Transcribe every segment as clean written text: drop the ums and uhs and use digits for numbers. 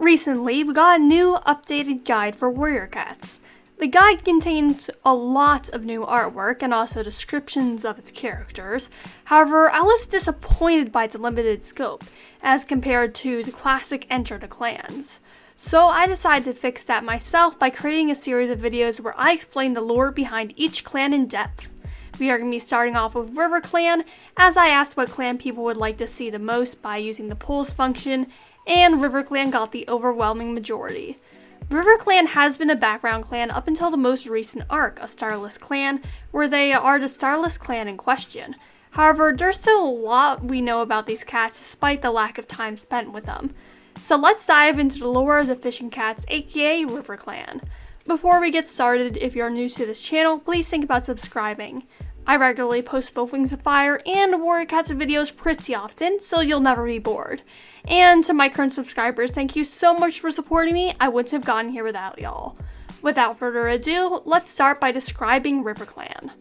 Recently, we got a new updated guide for warrior cats. The guide contains a lot of new artwork and also descriptions of its characters. However, I was disappointed by its limited scope as compared to the classic Enter the Clans. So I decided to fix that myself by creating a series of videos where I explain the lore behind each clan in depth. We are going to be starting off with RiverClan, as I asked what clan people would like to see the most by using the polls function, and RiverClan got the overwhelming majority. RiverClan has been a background clan up until the most recent arc, a Starless Clan, where they are the Starless Clan in question. However, there's still a lot we know about these cats despite the lack of time spent with them. So let's dive into the lore of the fishing cats, aka RiverClan. Before we get started, if you're new to this channel, please think about subscribing. I regularly post both Wings of Fire and Warrior Cats videos pretty often, so you'll never be bored. And to my current subscribers, thank you so much for supporting me. I wouldn't have gotten here without y'all. Without further ado, let's start by describing RiverClan.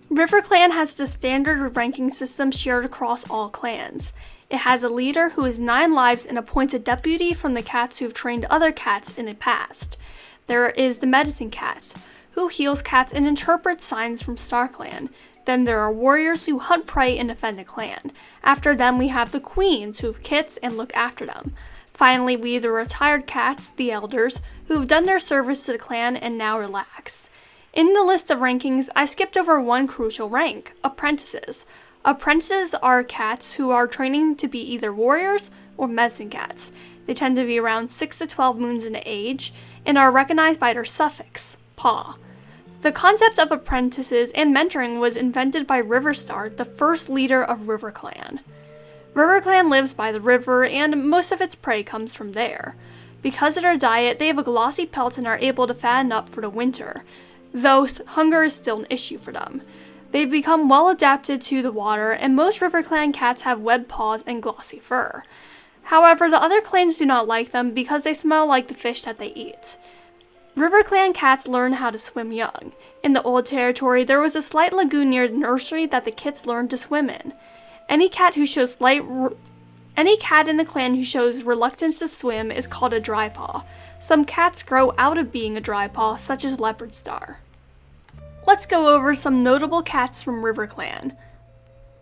RiverClan has the standard ranking system shared across all clans. It has a leader who is 9 lives and appoints a deputy from the cats who have trained other cats in the past. There is the medicine cat, who heals cats and interprets signs from StarClan. Then there are warriors who hunt prey and defend the clan. After them we have the queens, who have kits and look after them. Finally, we have the retired cats, the elders, who have done their service to the clan and now relax. In the list of rankings, I skipped over one crucial rank, apprentices. Apprentices are cats who are training to be either warriors or medicine cats. They tend to be around 6 to 12 moons in age and are recognized by their suffix, paw. The concept of apprentices and mentoring was invented by Riverstar, the first leader of RiverClan. RiverClan lives by the river and most of its prey comes from there. Because of their diet, they have a glossy pelt and are able to fatten up for the winter, though hunger is still an issue for them. They've become well adapted to the water and most RiverClan cats have webbed paws and glossy fur. However, the other clans do not like them because they smell like the fish that they eat. RiverClan cats learn how to swim young. In the old territory, there was a slight lagoon near the nursery that the kits learned to swim in. Any cat in the clan who shows reluctance to swim is called a dry paw. Some cats grow out of being a dry paw, such as Leopard Star. Let's go over some notable cats from RiverClan.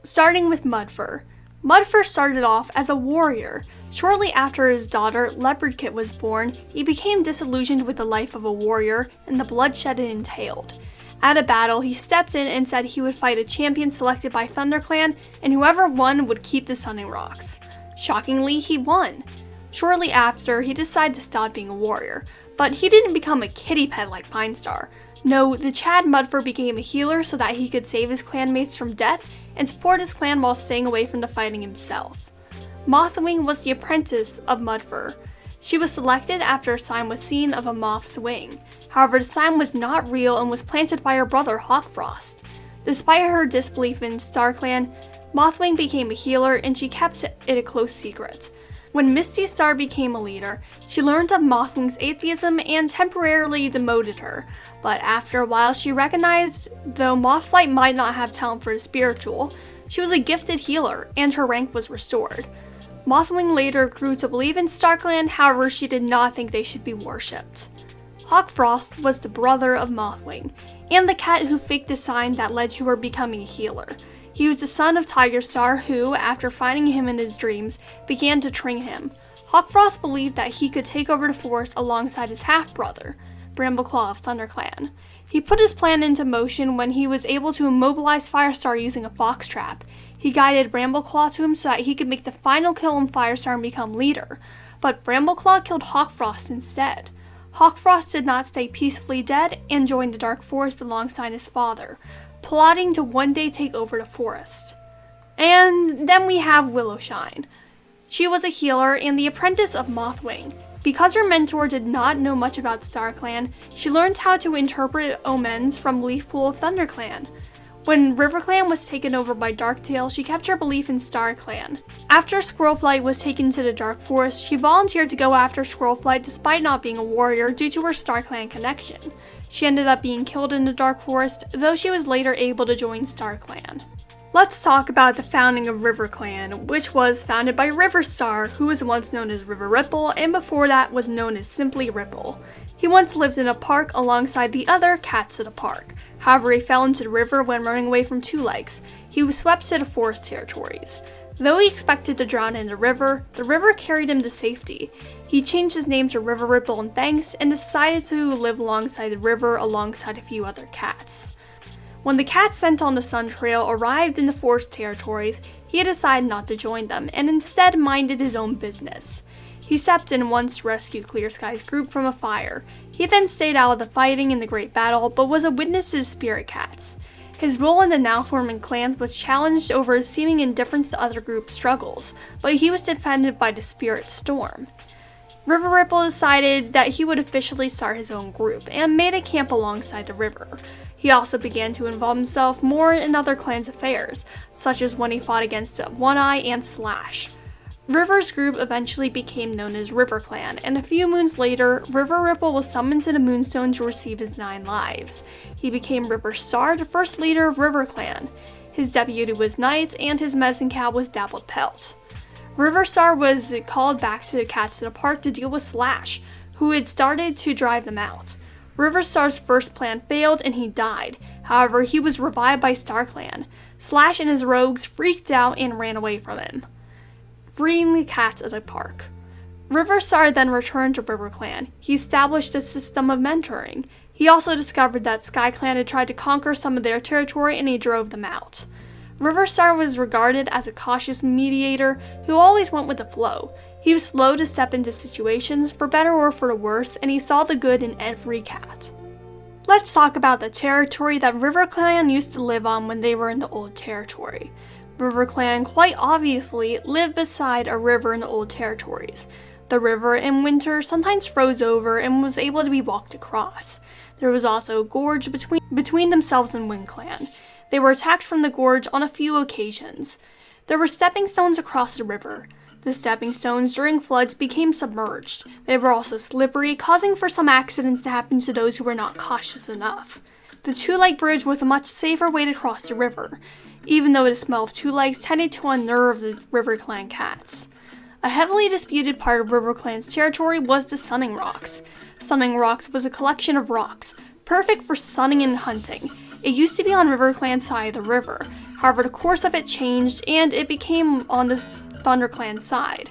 Starting with Mudfur. Mudfur started off as a warrior. Shortly after his daughter, Leopard Kit, was born, he became disillusioned with the life of a warrior and the bloodshed it entailed. At a battle, he stepped in and said he would fight a champion selected by ThunderClan, and whoever won would keep the Sunning Rocks. Shockingly, he won. Shortly after, he decided to stop being a warrior, but he didn't become a kitty pet like Pinestar. No, the Chad Mudfur became a healer so that he could save his clanmates from death and support his clan while staying away from the fighting himself. Mothwing was the apprentice of Mudfur. She was selected after a sign was seen of a moth's wing. However, the sign was not real and was planted by her brother Hawkfrost. Despite her disbelief in StarClan, Mothwing became a healer and she kept it a close secret. When Misty Star became a leader, she learned of Mothwing's atheism and temporarily demoted her, but after a while she recognized though Mothflight might not have talent for the spiritual, she was a gifted healer and her rank was restored. Mothwing later grew to believe in StarClan, however she did not think they should be worshipped. Hawkfrost was the brother of Mothwing, and the cat who faked the sign that led to her becoming a healer. He was the son of Tigerstar who, after finding him in his dreams, began to train him. Hawkfrost believed that he could take over the forest alongside his half-brother, Brambleclaw of ThunderClan. He put his plan into motion when he was able to immobilize Firestar using a fox trap. He guided Brambleclaw to him so that he could make the final kill on Firestar and become leader, but Brambleclaw killed Hawkfrost instead. Hawkfrost did not stay peacefully dead and joined the Dark Forest alongside his father, plotting to one day take over the forest. And then we have Willowshine. She was a healer and the apprentice of Mothwing. Because her mentor did not know much about StarClan, she learned how to interpret omens from Leafpool of ThunderClan. When RiverClan was taken over by Darktail, she kept her belief in StarClan. After Squirrelflight was taken to the Dark Forest, she volunteered to go after Squirrelflight despite not being a warrior due to her StarClan connection. She ended up being killed in the Dark Forest, though she was later able to join StarClan. Let's talk about the founding of RiverClan, which was founded by Riverstar, who was once known as River Ripple, and before that was known as simply Ripple. He once lived in a park alongside the other cats at a park. However, he fell into the river when running away from Two Legs. He was swept to the forest territories. Though he expected to drown in the river carried him to safety. He changed his name to River Ripple in thanks and decided to live alongside the river alongside a few other cats. When the cats sent on the Sun Trail arrived in the forest territories, he decided not to join them and instead minded his own business. He stepped in once to rescue Clear Sky's group from a fire. He then stayed out of the fighting in the Great Battle, but was a witness to the Spirit Cats. His role in the now-forming clans was challenged over his seeming indifference to other groups' struggles, but he was defended by the Spirit Storm. River Ripple decided that he would officially start his own group, and made a camp alongside the river. He also began to involve himself more in other clans' affairs, such as when he fought against One-Eye and Slash. River's group eventually became known as RiverClan, and a few moons later, River Ripple was summoned to the Moonstone to receive his 9 lives. He became Riverstar, the first leader of RiverClan. His deputy was Knight, and his medicine cat was Dappled Pelt. Riverstar was called back to the cats in the park to deal with Slash, who had started to drive them out. Riverstar's first plan failed and he died. However, he was revived by StarClan. Slash and his rogues freaked out and ran away from him, freeing the cats at the park. Riverstar then returned to RiverClan. He established a system of mentoring. He also discovered that SkyClan had tried to conquer some of their territory and he drove them out. Riverstar was regarded as a cautious mediator who always went with the flow. He was slow to step into situations, for better or for the worse, and he saw the good in every cat. Let's talk about the territory that RiverClan used to live on when they were in the Old Territory. RiverClan quite obviously lived beside a river in the Old Territories. The river in winter sometimes froze over and was able to be walked across. There was also a gorge between themselves and WindClan. They were attacked from the gorge on a few occasions. There were stepping stones across the river. The stepping stones during floods became submerged. They were also slippery, causing for some accidents to happen to those who were not cautious enough. The two-leg bridge was a much safer way to cross the river, even though the smell of two legs tended to unnerve the RiverClan cats. A heavily disputed part of RiverClan's territory was the Sunning Rocks. Sunning Rocks was a collection of rocks, perfect for sunning and hunting. It used to be on RiverClan's side of the river. However, the course of it changed and it became on the ThunderClan side.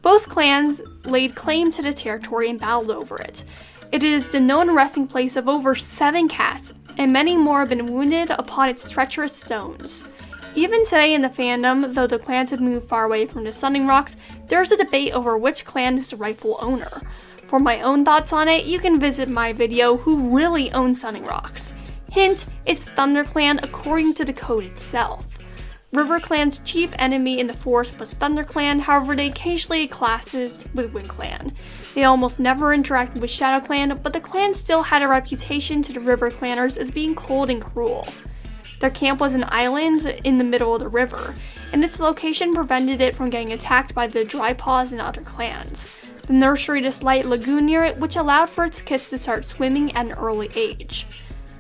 Both clans laid claim to the territory and battled over it. It is the known resting place of over 7 cats, and many more have been wounded upon its treacherous stones. Even today in the fandom, though the clans have moved far away from the Sunning Rocks, there is a debate over which clan is the rightful owner. For my own thoughts on it, you can visit my video Who Really Owns Sunning Rocks. Hint, it's ThunderClan according to the code itself. RiverClan's chief enemy in the forest was ThunderClan, however they occasionally clashes with WindClan. They almost never interacted with ShadowClan, but the clan still had a reputation to the RiverClanners as being cold and cruel. Their camp was an island in the middle of the river, and its location prevented it from getting attacked by the Dry Paws and other clans. The nursery had a slight lagoon near it, which allowed for its kids to start swimming at an early age.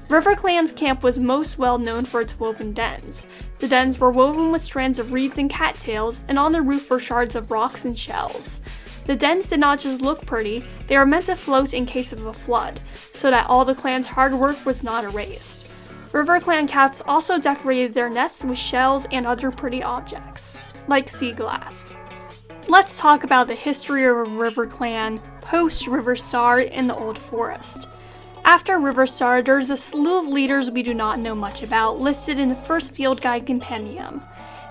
RiverClan's camp was most well known for its woven dens. The dens were woven with strands of reeds and cattails, and on the roof were shards of rocks and shells. The dens did not just look pretty, they were meant to float in case of a flood, so that all the clan's hard work was not erased. RiverClan cats also decorated their nests with shells and other pretty objects, like sea glass. Let's talk about the history of RiverClan post-Riverstar in the Old Forest. After Riverstar, there's a slew of leaders we do not know much about listed in the first Field Guide Compendium.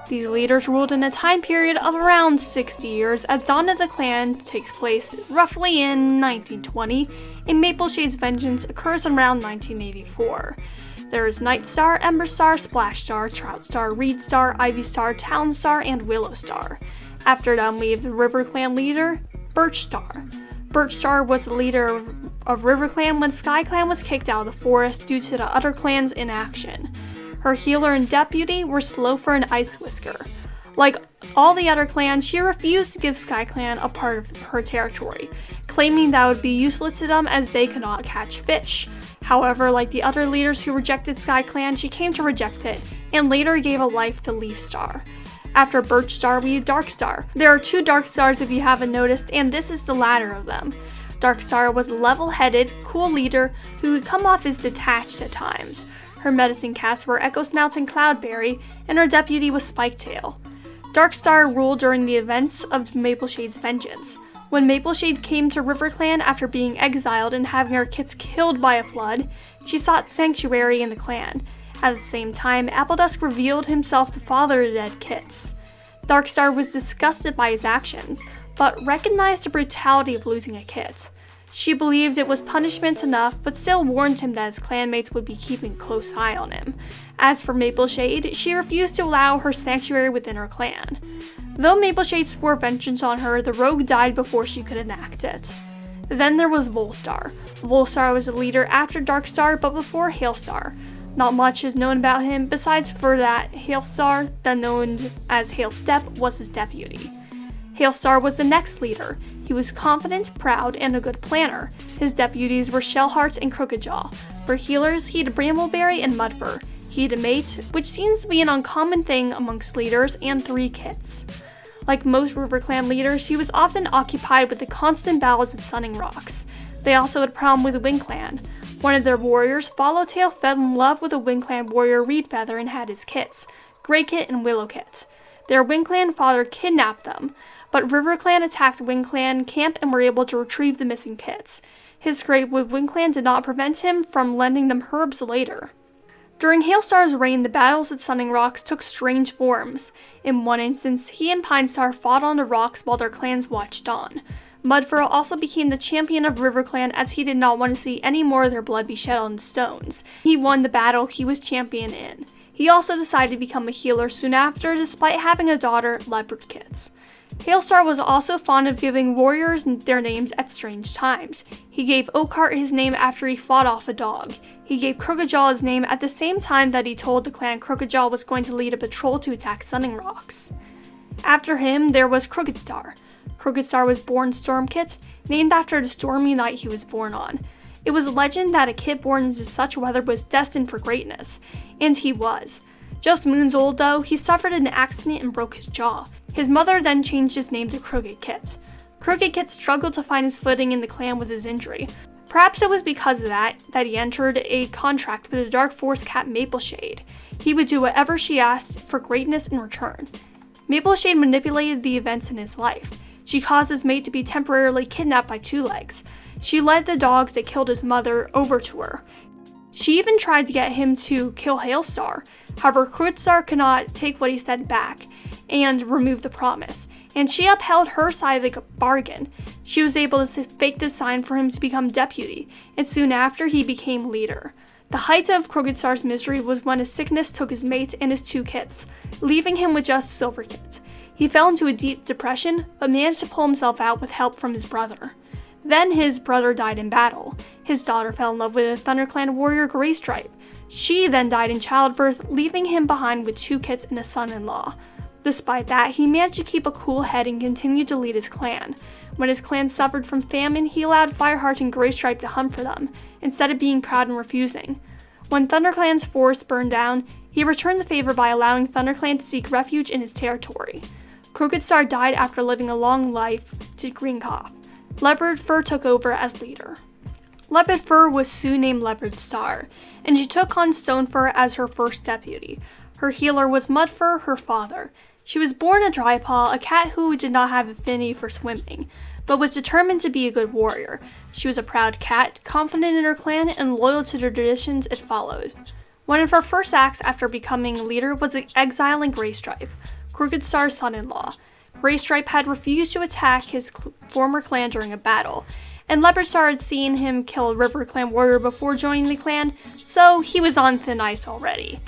These leaders ruled in a time period of around 60 years, as Dawn of the Clan takes place roughly in 1920, and Mapleshade's vengeance occurs around 1984. There is Nightstar, Emberstar, Splashstar, Troutstar, Reedstar, Ivystar, Townstar, and Willowstar. After them we have the RiverClan leader, Birchstar. Birchstar was the leader of RiverClan when SkyClan was kicked out of the forest due to the other clan's inaction. Her healer and deputy were Slofer and Ice Whisker. Like all the other clans, she refused to give SkyClan a part of her territory, claiming that would be useless to them as they could not catch fish. However, like the other leaders who rejected SkyClan, she came to reject it, and later gave a life to Leaf Star. After Birch Star, we have Dark Star. There are 2 Dark Stars if you haven't noticed, and this is the latter of them. Dark Star was a level-headed, cool leader who would come off as detached at times. Her medicine cats were Echo Snout and Cloudberry, and her deputy was Spiketail. Dark Star ruled during the events of Mapleshade's vengeance. When Mapleshade came to RiverClan after being exiled and having her kits killed by a flood, she sought sanctuary in the clan. At the same time, Appledusk revealed himself the father of the dead kits. Darkstar was disgusted by his actions, but recognized the brutality of losing a kit. She believed it was punishment enough, but still warned him that his clanmates would be keeping a close eye on him. As for Mapleshade, she refused to allow her sanctuary within her clan. Though Mapleshade swore vengeance on her, the rogue died before she could enact it. Then there was Volstar. Volstar was a leader after Darkstar, but before Hailstar. Not much is known about him, besides for that Hailstar, then known as Hailstep, was his deputy. Hailstar was the next leader. He was confident, proud, and a good planner. His deputies were Shellheart and Crookedjaw. For healers, he had Brambleberry and Mudfur. He had a mate, which seems to be an uncommon thing amongst leaders, and 3 kits. Like most RiverClan leaders, he was often occupied with the constant battles at Sunning Rocks. They also had a problem with the WingClan. One of their warriors, Followtail, fell in love with a WingClan warrior Reedfeather and had his kits, Greykit and Willowkit. Their WingClan father kidnapped them, but RiverClan attacked WingClan camp and were able to retrieve the missing kits. His scrape with WingClan did not prevent him from lending them herbs later. During Hailstar's reign, the battles at Sunning Rocks took strange forms. In one instance, he and Pinestar fought on the rocks while their clans watched on. Mudfur also became the champion of RiverClan as he did not want to see any more of their blood be shed on the stones. He won the battle he was champion in. He also decided to become a healer soon after, despite having a daughter, Leopardkit. Hailstar was also fond of giving warriors their names at strange times. He gave Oakheart his name after he fought off a dog. He gave Crookedjaw his name at the same time that he told the clan Crookedjaw was going to lead a patrol to attack Sunning Rocks. After him, there was Crookedstar. Crookedstar was born Stormkit, named after the stormy night he was born on. It was a legend that a kit born into such weather was destined for greatness, and he was. Just moons old though, he suffered an accident and broke his jaw. His mother then changed his name to Crooked Kit. Crooked Kit struggled to find his footing in the clan with his injury. Perhaps it was because of that he entered a contract with the Dark Force cat Mapleshade. He would do whatever she asked for greatness in return. Mapleshade manipulated the events in his life. She caused his mate to be temporarily kidnapped by Two Legs. She led the dogs that killed his mother over to her. She even tried to get him to kill Hailstar. However, Crookedstar could not take what he said back and remove the promise, and she upheld her side of the bargain. She was able to fake the sign for him to become deputy, and soon after he became leader. The height of Crookedstar's misery was when his sickness took his mate and his 2 kits, leaving him with just Silverkit. He fell into a deep depression, but managed to pull himself out with help from his brother. Then his brother died in battle. His daughter fell in love with a ThunderClan warrior Greystripe. She then died in childbirth, leaving him behind with 2 kits and a son-in-law. Despite that, he managed to keep a cool head and continued to lead his clan. When his clan suffered from famine, he allowed Fireheart and Greystripe to hunt for them, instead of being proud and refusing. When ThunderClan's forest burned down, he returned the favor by allowing ThunderClan to seek refuge in his territory. Crookedstar died after living a long life to Greencough. Leopardfur took over as leader. Leopardfur was soon named Leopardstar, and she took on Stonefur as her first deputy. Her healer was Mudfur, her father. She was born a Drypaw, a cat who did not have affinity for swimming, but was determined to be a good warrior. She was a proud cat, confident in her clan, and loyal to the traditions it followed. One of her first acts after becoming leader was exiling Greystripe, Crookedstar's son-in-law. Greystripe had refused to attack his former clan during a battle, and Leopardstar had seen him kill a RiverClan warrior before joining the clan, so he was on thin ice already.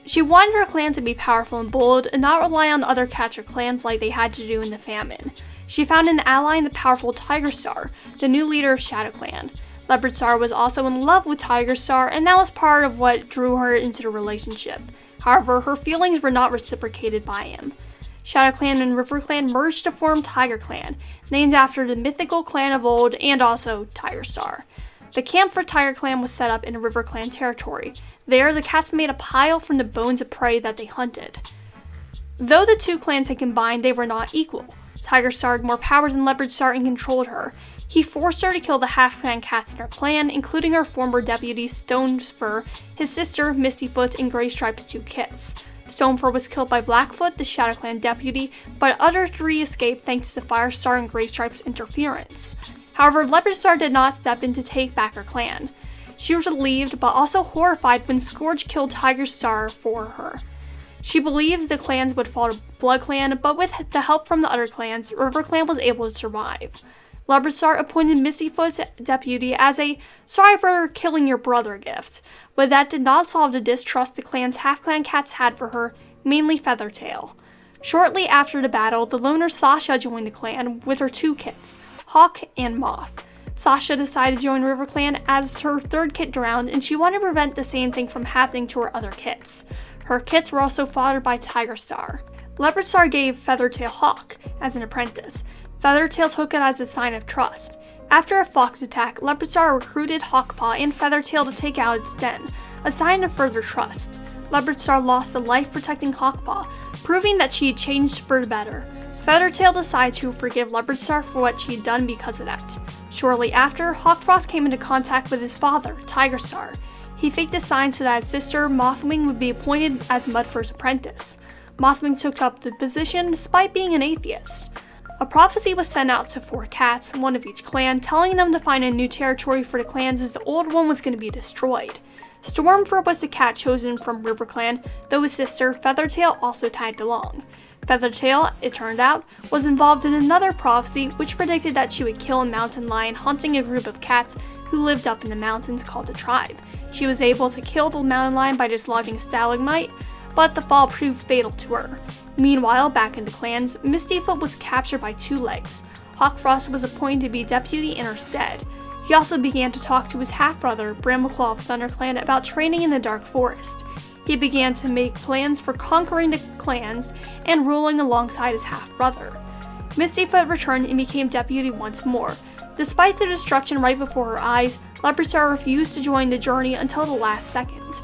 She wanted her clan to be powerful and bold, and not rely on other cats or clans like they had to do in the famine. She found an ally in the powerful Tigerstar, the new leader of ShadowClan. Leopardstar was also in love with Tigerstar, and that was part of what drew her into the relationship. However, her feelings were not reciprocated by him. ShadowClan and RiverClan merged to form TigerClan, named after the mythical clan of old and also Tigerstar. The camp for Tiger Clan was set up in RiverClan territory. There, the cats made a pile from the bones of prey that they hunted. Though the two clans had combined, they were not equal. Tiger Star had more power than Leopard Star and controlled her. He forced her to kill the half-clan cats in her clan, including her former deputy Stonefur, his sister Mistyfoot, and Greystripe's two kits. Stonefur was killed by Blackfoot, the Shadow Clan deputy, but other three escaped thanks to Firestar and Greystripe's interference. However, Leopard Star did not step in to take back her clan. She was relieved, but also horrified when Scourge killed Tiger Star for her. She believed the clans would fall to Blood Clan, but with the help from the other clans, RiverClan was able to survive. Leopard Star appointed Mistyfoot's deputy as a "sorry for killing your brother" gift, but that did not solve the distrust the clan's half-clan cats had for her, mainly Feathertail. Shortly after the battle, the loner Sasha joined the clan with her two kits, Hawk and Moth. Sasha decided to join RiverClan as her third kit drowned, and she wanted to prevent the same thing from happening to her other kits. Her kits were also fathered by Tiger Star. Leopard Star gave Feathertail Hawk as an apprentice. Feathertail took it as a sign of trust. After a fox attack, Leopard Star recruited Hawkpaw and Feathertail to take out its den, a sign of further trust. Leopard Star lost a life protecting Hawkpaw, proving that she had changed for the better. Feathertail decided to forgive Leopard Star for what she had done because of that. Shortly after, Hawkfrost came into contact with his father, Tiger Star. He faked a sign so that his sister, Mothwing, would be appointed as Mudfur's apprentice. Mothwing took up the position despite being an atheist. A prophecy was sent out to 4 cats, one of each clan, telling them to find a new territory for the clans as the old one was going to be destroyed. Stormfur was the cat chosen from RiverClan, though his sister, Feathertail, also tagged along. Feathertail, it turned out, was involved in another prophecy which predicted that she would kill a mountain lion hunting a group of cats who lived up in the mountains called the Tribe. She was able to kill the mountain lion by dislodging stalagmite, but the fall proved fatal to her. Meanwhile, back in the clans, Mistyfoot was captured by Two Legs. Hawkfrost was appointed to be deputy in her stead. He also began to talk to his half-brother, Brambleclaw of ThunderClan, about training in the Dark Forest. He began to make plans for conquering the clans and ruling alongside his half-brother. Mistyfoot returned and became deputy once more. Despite the destruction right before her eyes, Leopard Star refused to join the journey until the last second.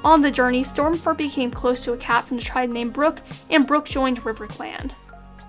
On the journey, Stormfur became close to a cat from the tribe named Brook, and Brook joined RiverClan.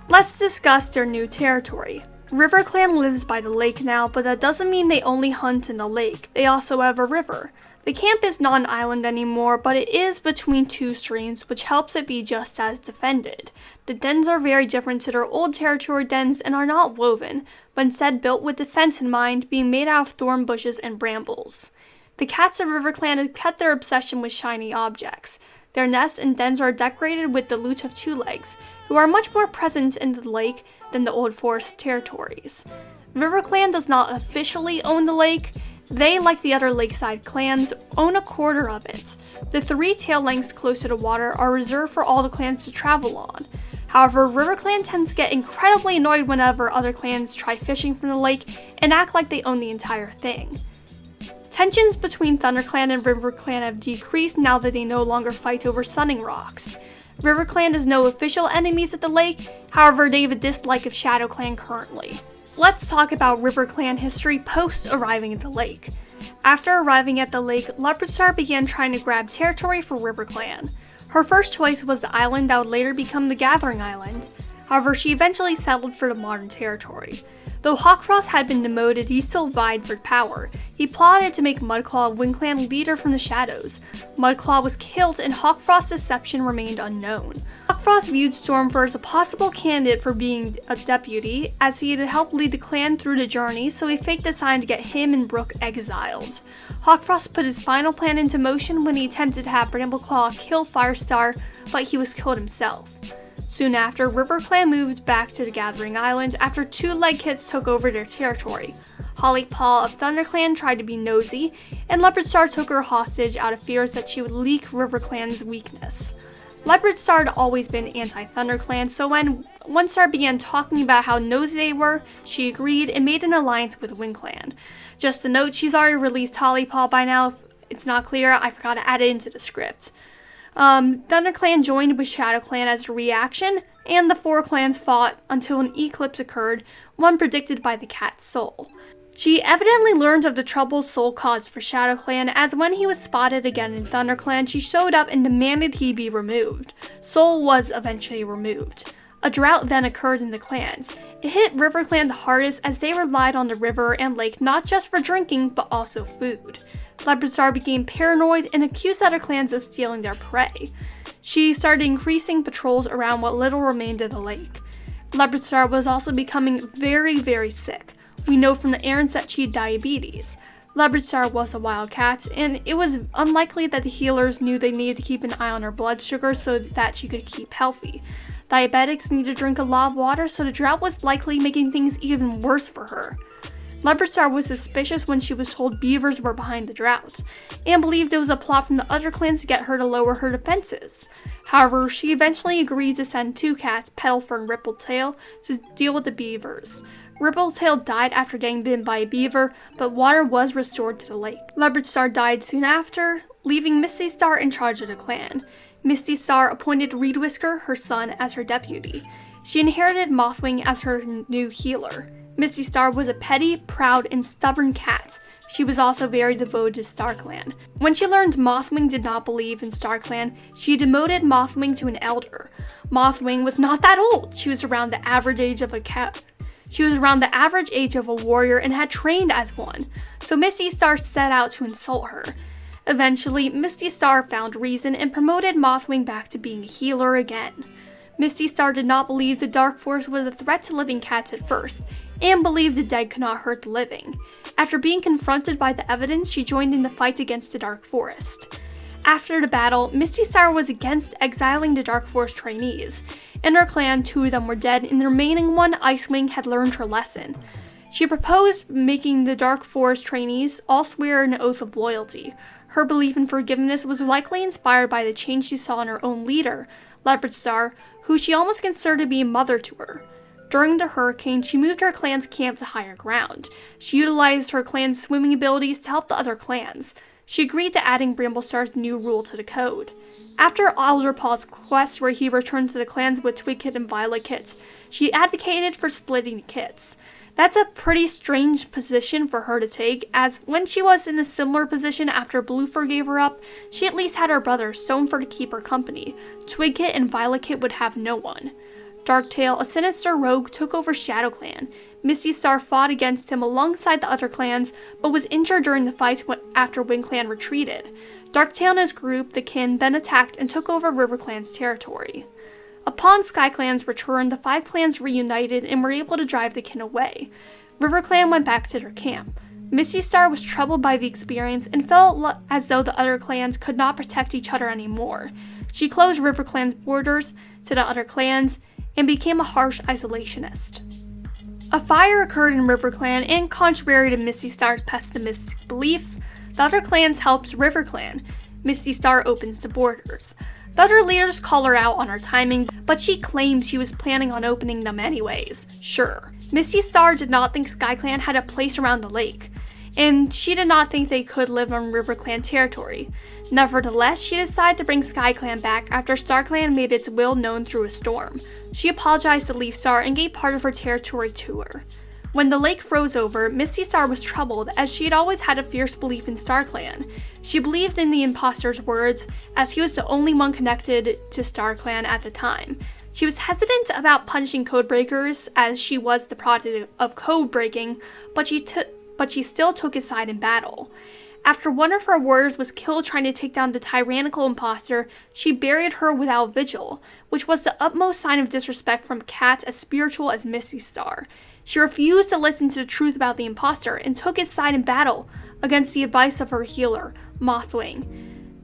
Let's discuss their new territory. RiverClan lives by the lake now, but that doesn't mean they only hunt in the lake. They also have a river. The camp is not an island anymore, but it is between 2 streams, which helps it be just as defended. The dens are very different to their old territory dens and are not woven, but instead built with defense in mind, being made out of thorn bushes and brambles. The cats of RiverClan have kept their obsession with shiny objects. Their nests and dens are decorated with the loot of Two Legs, who are much more present in the lake than the Old Forest territories. RiverClan does not officially own the lake. They, like the other lakeside clans, own a quarter of it. The 3 tail lengths close to the water are reserved for all the clans to travel on. However, RiverClan tends to get incredibly annoyed whenever other clans try fishing from the lake and act like they own the entire thing. Tensions between ThunderClan and RiverClan have decreased now that they no longer fight over sunning rocks. RiverClan has no official enemies at the lake, however they have a dislike of ShadowClan currently. Let's talk about RiverClan history post arriving at the lake. After arriving at the lake, Leopard Star began trying to grab territory for RiverClan. Her first choice was the island that would later become the Gathering Island. However, she eventually settled for the modern territory. Though Hawkfrost had been demoted, he still vied for power. He plotted to make Mudclaw of WindClan leader from the shadows. Mudclaw was killed and Hawkfrost's deception remained unknown. Hawkfrost viewed Stormfur as a possible candidate for being a deputy, as he had helped lead the clan through the journey, so he faked a sign to get him and Brook exiled. Hawkfrost put his final plan into motion when he attempted to have Brambleclaw kill Firestar, but he was killed himself. Soon after, RiverClan moved back to the Gathering Island after 2 leg kits took over their territory. Hollypaw of ThunderClan tried to be nosy, and Leopard Star took her hostage out of fears that she would leak RiverClan's weakness. Leopard Star had always been anti-ThunderClan, so when One Star began talking about how nosy they were, she agreed and made an alliance with WindClan. Just a note, she's already released Hollypaw by now. If it's not clear, I forgot to add it into the script. ThunderClan joined with ShadowClan as a reaction, and the 4 clans fought until an eclipse occurred, one predicted by the Cat's Soul. She evidently learned of the trouble Soul caused for ShadowClan, as when he was spotted again in ThunderClan, she showed up and demanded he be removed. Soul was eventually removed. A drought then occurred in the clans. It hit RiverClan the hardest as they relied on the river and lake not just for drinking, but also food. Leopardstar became paranoid and accused other clans of stealing their prey. She started increasing patrols around what little remained of the lake. Leopardstar was also becoming very sick. We know from the errands that she had diabetes. Leopardstar was a wild cat, and it was unlikely that the healers knew they needed to keep an eye on her blood sugar so that she could keep healthy. Diabetics need to drink a lot of water, so the drought was likely making things even worse for her. Leopardstar was suspicious when she was told beavers were behind the drought, and believed it was a plot from the other clans to get her to lower her defenses. However, she eventually agreed to send 2 cats, Petalfur and Rippletail, to deal with the beavers. Rippletail died after getting bitten by a beaver, but water was restored to the lake. Leopardstar died soon after, leaving Misty Star in charge of the clan. Misty Star appointed Reed Whisker, her son, as her deputy. She inherited Mothwing as her new healer. Misty Star was a petty, proud, and stubborn cat. She was also very devoted to StarClan. When she learned Mothwing did not believe in StarClan, she demoted Mothwing to an elder. Mothwing was not that old. She was around the average age of a cat. She was around the average age of a warrior and had trained as one, so Misty Star set out to insult her. Eventually, Misty Star found reason and promoted Mothwing back to being a healer again. Misty Star did not believe the Dark Force was a threat to living cats at first, and believed the dead could not hurt the living. After being confronted by the evidence, she joined in the fight against the Dark Forest. After the battle, Misty Star was against exiling the Dark Forest trainees. In her clan, 2 of them were dead, and the remaining one, Icewing, had learned her lesson. She proposed making the Dark Forest trainees all swear an oath of loyalty. Her belief in forgiveness was likely inspired by the change she saw in her own leader, Leopardstar, who she almost considered to be a mother to her. During the hurricane, she moved her clan's camp to higher ground. She utilized her clan's swimming abilities to help the other clans. She agreed to adding Bramblestar's new rule to the code. After Alderpaw's quest, where he returned to the clans with Twigkit and Violetkit, she advocated for splitting the kits. That's a pretty strange position for her to take, as when she was in a similar position after Bluefur gave her up, she at least had her brother Stonefur to keep her company. Twigkit and Violetkit would have no one. Darktail, a sinister rogue, took over ShadowClan. Misty Star fought against him alongside the other clans, but was injured during the fight after WindClan retreated. Darktail and his group, the Kin, then attacked and took over RiverClan's territory. Upon SkyClan's return, the 5 clans reunited and were able to drive the Kin away. RiverClan went back to their camp. Misty Star was troubled by the experience and felt as though the other clans could not protect each other anymore. She closed RiverClan's borders to the other clans and became a harsh isolationist. A fire occurred in RiverClan, and contrary to Misty Star's pessimistic beliefs, the other clans helped RiverClan. Misty Star opens the borders. The other leaders call her out on her timing, but she claims she was planning on opening them anyways. Sure. Misty Star did not think SkyClan had a place around the lake, and she did not think they could live on RiverClan territory. Nevertheless, she decided to bring SkyClan back after StarClan made its will known through a storm. She apologized to Leafstar and gave part of her territory to her. When the lake froze over, Misty Star was troubled, as she had always had a fierce belief in StarClan. She believed in the imposter's words, as he was the only one connected to StarClan at the time. She was hesitant about punishing codebreakers, as she was the product of code breaking, but she still took his side in battle. After one of her warriors was killed trying to take down the tyrannical imposter, she buried her without vigil, which was the utmost sign of disrespect from a cat as spiritual as Misty Star. She refused to listen to the truth about the imposter and took his side in battle against the advice of her healer, Mothwing.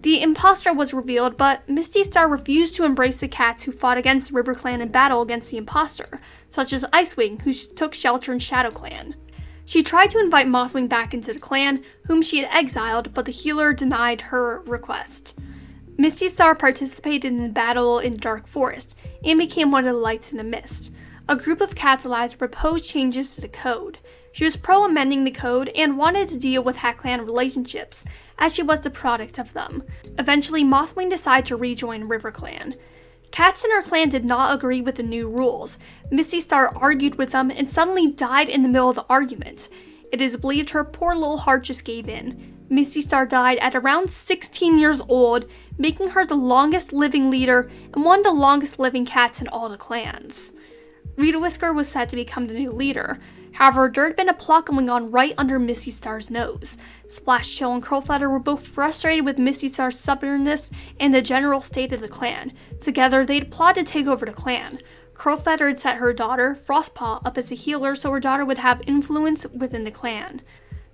The imposter was revealed, but Misty Star refused to embrace the cats who fought against RiverClan in battle against the imposter, such as Icewing, who took shelter in ShadowClan. She tried to invite Mothwing back into the clan, whom she had exiled, but the healer denied her request. Misty Star participated in the battle in the Dark Forest, and became one of the Lights in the Mist. A group of cats allowed to propose changes to the code. She was pro-amending the code and wanted to deal with Hat-Clan relationships, as she was the product of them. Eventually, Mothwing decided to rejoin RiverClan. Cats in her clan did not agree with the new rules. Misty Star argued with them and suddenly died in the middle of the argument. It is believed her poor little heart just gave in. Misty Star died at around 16 years old, making her the longest living leader and one of the longest living cats in all the clans. Rita Whisker was set to become the new leader. However, there had been a plot going on right under Misty Star's nose. Splashtail and Curlfeather were both frustrated with Misty Star's stubbornness and the general state of the clan. Together, they'd plotted to take over the clan. Curlfeather had set her daughter, Frostpaw, up as a healer so her daughter would have influence within the clan.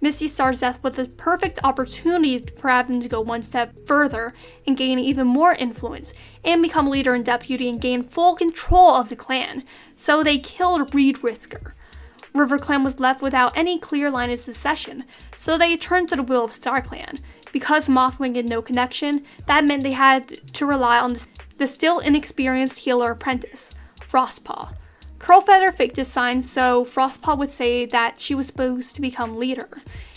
Misty Star's death was the perfect opportunity for Adam to go one step further and gain even more influence, and become leader and deputy and gain full control of the clan. So they killed Reed Whisker. RiverClan was left without any clear line of succession, so they turned to the will of StarClan. Because Mothwing had no connection, that meant they had to rely on the still inexperienced healer apprentice, Frostpaw. Curlfeather faked his signs so Frostpaw would say that she was supposed to become leader.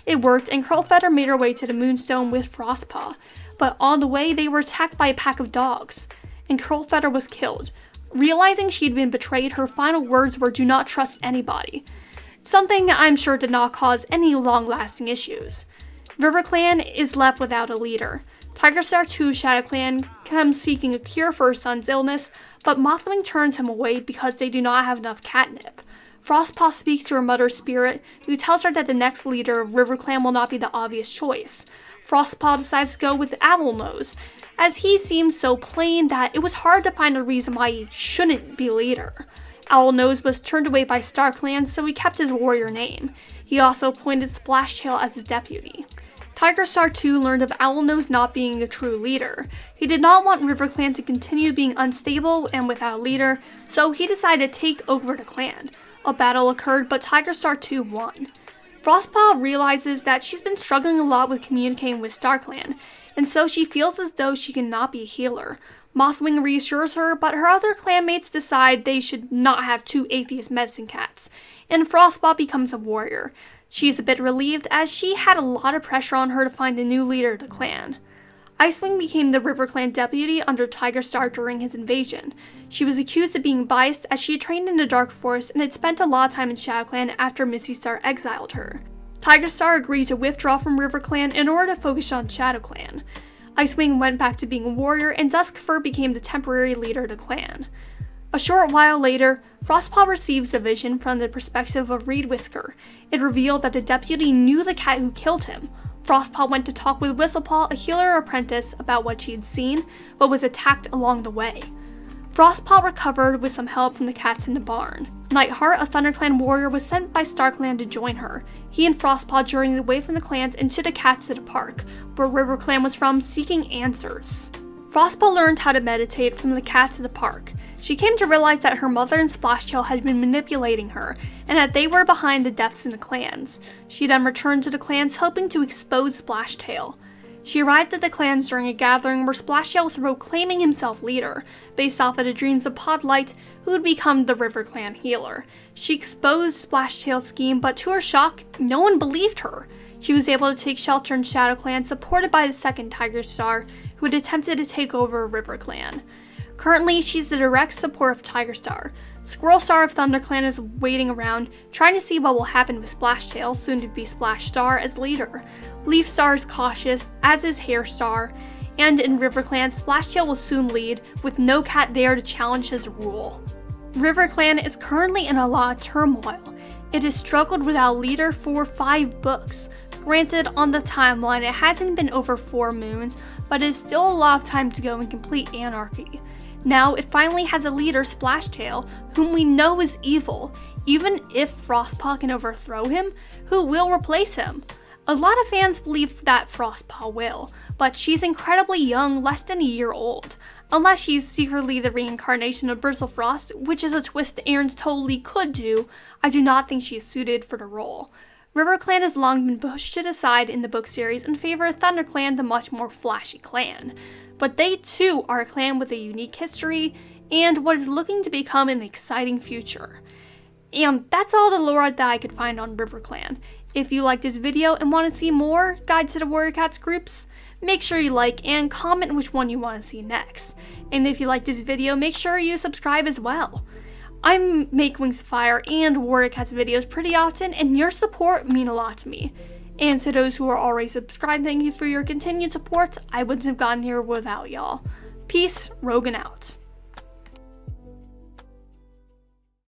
It worked, and Curlfeather made her way to the Moonstone with Frostpaw, but on the way they were attacked by a pack of dogs, and Curlfeather was killed. Realizing she'd been betrayed, her final words were, "Do not trust anybody," something I'm sure did not cause any long-lasting issues. RiverClan is left without a leader. Tigerstar 2's ShadowClan comes seeking a cure for her son's illness, but Mothwing turns him away because they do not have enough catnip. Frostpaw speaks to her mother's spirit, who tells her that the next leader of RiverClan will not be the obvious choice. Frostpaw decides to go with Owlnose, as he seems so plain that it was hard to find a reason why he shouldn't be leader. Owlnose was turned away by StarClan, so he kept his warrior name. He also appointed Splashtail as his deputy. Tigerstar 2 learned of Owlnose not being a true leader. He did not want RiverClan to continue being unstable and without a leader, so he decided to take over the clan. A battle occurred, but Tigerstar 2 won. Frostpaw realizes that she's been struggling a lot with communicating with StarClan, and so she feels as though she cannot be a healer. Mothwing reassures her, but her other clanmates decide they should not have two atheist medicine cats, and Frostpaw becomes a warrior. She is a bit relieved as she had a lot of pressure on her to find a new leader of the clan. Icewing became the RiverClan deputy under Tigerstar during his invasion. She was accused of being biased as she had trained in the Dark Forest and had spent a lot of time in ShadowClan after Misty Star exiled her. Tigerstar agreed to withdraw from RiverClan in order to focus on ShadowClan. Icewing went back to being a warrior, and Duskfur became the temporary leader of the clan. A short while later, Frostpaw receives a vision from the perspective of Reed Whisker. It revealed that the deputy knew the cat who killed him. Frostpaw went to talk with Whistlepaw, a healer apprentice, about what she had seen, but was attacked along the way. Frostpaw recovered with some help from the cats in the barn. Nightheart, a ThunderClan warrior, was sent by StarClan to join her. He and Frostpaw journeyed away from the clans into the cats to the park, where RiverClan was from, seeking answers. Frostpaw learned how to meditate from the cats at the park. She came to realize that her mother and Splashtail had been manipulating her, and that they were behind the deaths in the clans. She then returned to the clans, hoping to expose Splashtail. She arrived at the clans during a gathering where Splashtail was proclaiming himself leader, based off of the dreams of Podlight, who would become the RiverClan healer. She exposed Splashtail's scheme, but to her shock, no one believed her. She was able to take shelter in ShadowClan, supported by the second Tigerstar, who had attempted to take over RiverClan. Currently, she's the direct support of Tigerstar. Squirrelstar of ThunderClan is waiting around, trying to see what will happen with Splashtail, soon to be Splashstar, as leader. Leafstar is cautious, as is Hairstar, and in RiverClan, Splashtail will soon lead, with no cat there to challenge his rule. RiverClan is currently in a lot of turmoil. It has struggled without a leader for 5 books. Granted, on the timeline, it hasn't been over 4 moons, but it is still a lot of time to go in complete anarchy. Now, it finally has a leader, Splashtail, whom we know is evil. Even if Frostpaw can overthrow him, who will replace him? A lot of fans believe that Frostpaw will, but she's incredibly young, less than a year old. Unless she's secretly the reincarnation of Bristlefrost, which is a twist Aaron totally could do, I do not think she is suited for the role. RiverClan has long been pushed to the side in the book series in favor of ThunderClan, the much more flashy clan. But they too are a clan with a unique history and what is looking to become an exciting future. And that's all the lore that I could find on RiverClan. If you liked this video and want to see more Guide to the Warrior Cats groups, make sure you like and comment which one you want to see next. And if you like this video, make sure you subscribe as well. I make Wings of Fire and Warrior Cats videos pretty often, and your support mean a lot to me. And to those who are already subscribed, thank you for your continued support. I wouldn't have gotten here without y'all. Peace, Rogan out.